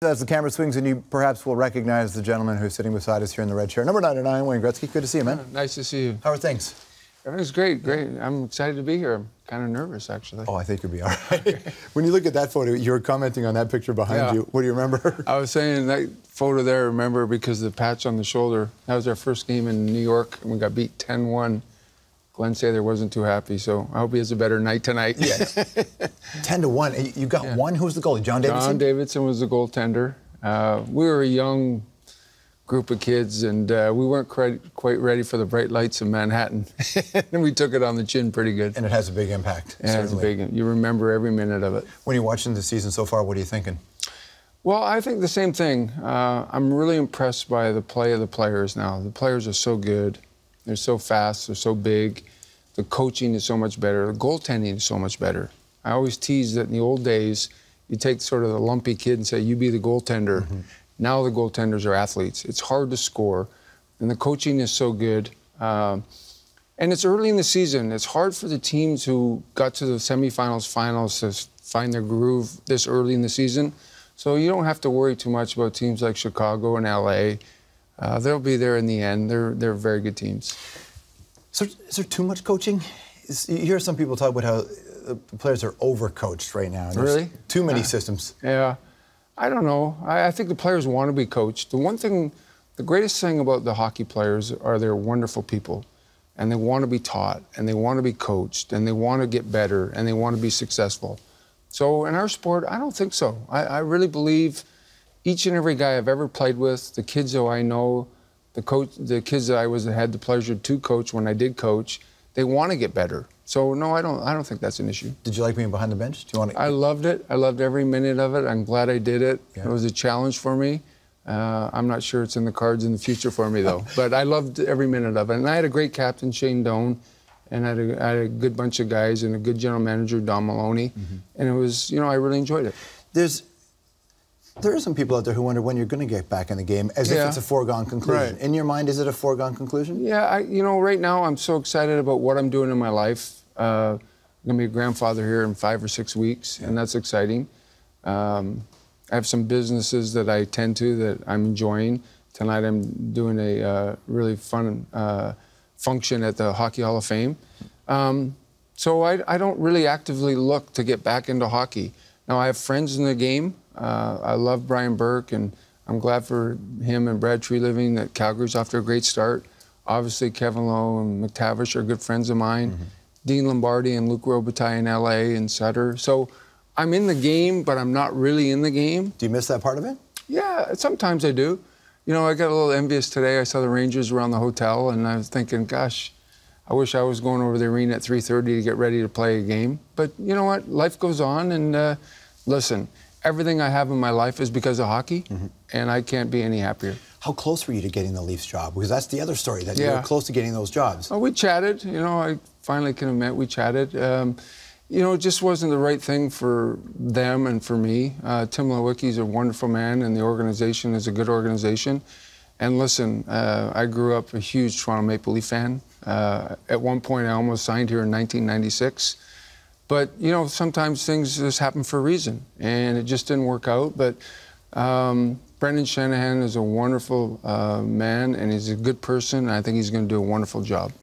As the camera swings, and you perhaps will recognize the gentleman who's sitting beside us here in the red chair. Number 99, Wayne Gretzky. Good to see you, man. Nice to see you. How are things? Everything's great, great. I'm excited to be here. I'm kind of nervous, actually. Oh, I think you'll be all right. When you look at that photo, you were commenting on that picture behind you. What do you remember? I was saying that photo there, remember, because of the patch on the shoulder. That was our first game in New York, and we got beat 10-1. Glenn Sather wasn't too happy, so I hope he has a better night tonight. Yes. 10-1. You got one. Who was the goalie? John Davidson? John Davidson was the goaltender. We were a young group of kids, and we weren't quite ready for the bright lights of Manhattan. And we took it on the chin pretty good. And it has a big impact. It has a big. You remember every minute of it. When you're watching the season so far, what are you thinking? Well, I think the same thing. I'm really impressed by the play of the players now. The players are so good. They're so fast. They're so big. The coaching is so much better. The goaltending is so much better. I always tease that in the old days, you take sort of the lumpy kid and say, you be the goaltender. Mm-hmm. Now the goaltenders are athletes. It's hard to score, and the coaching is so good. And it's early in the season. It's hard for the teams who got to the semifinals, finals to find their groove this early in the season. So you don't have to worry too much about teams like Chicago and LA. They'll be there in the end. They're very good teams. So is there too much coaching? You hear some people talk about how the players are overcoached right now. Really? Too many systems. Yeah. I don't know. I think the players want to be coached. The greatest thing about the hockey players are they're wonderful people. And they want to be taught, and they want to be coached, and they want to get better, and they want to be successful. So in our sport, I don't think so. I really believe each and every guy I've ever played with, the kids who I know, the kids that I had the pleasure to coach when I did coach, they want to get better. So no, I don't think that's an issue. Did you like being behind the bench? Do you want to? I loved it. I loved every minute of it. I'm glad I did it. Yeah. It was a challenge for me. I'm not sure it's in the cards in the future for me though. But I loved every minute of it. And I had a great captain, Shane Doan, and I had a good bunch of guys and a good general manager, Don Maloney. Mm-hmm. And it was, I really enjoyed it. There are some people out there who wonder when you're going to get back in the game, as if it's a foregone conclusion. Right. In your mind, is it a foregone conclusion? Yeah, right now I'm so excited about what I'm doing in my life. I'm going to be a grandfather here in 5 or 6 weeks, and that's exciting. I have some businesses that I tend to that I'm enjoying. Tonight I'm doing a really fun function at the Hockey Hall of Fame. So I don't really actively look to get back into hockey. Now, I have friends in the game. I love Brian Burke, and I'm glad for him and Brad Treliving that Calgary's off to a great start. Obviously, Kevin Lowe and McTavish are good friends of mine. Mm-hmm. Dean Lombardi and Luc Robitaille in LA and Sutter. So I'm in the game, but I'm not really in the game. Do you miss that part of it? Yeah, sometimes I do. I got a little envious today. I saw the Rangers around the hotel, and I was thinking, gosh, I wish I was going over to the arena at 3:30 to get ready to play a game. But you know what? Life goes on, and listen, everything I have in my life is because of hockey, and I can't be any happier. How close were you to getting the Leafs job? Because that's the other story, that you were close to getting those jobs. Oh, we chatted. I finally can admit we chatted. It just wasn't the right thing for them and for me. Tim Lewicki's a wonderful man, and the organization is a good organization. And listen, I grew up a huge Toronto Maple Leaf fan. At one point, I almost signed here in 1996. But, sometimes things just happen for a reason, and it just didn't work out. But Brendan Shanahan is a wonderful man, and he's a good person, and I think he's going to do a wonderful job.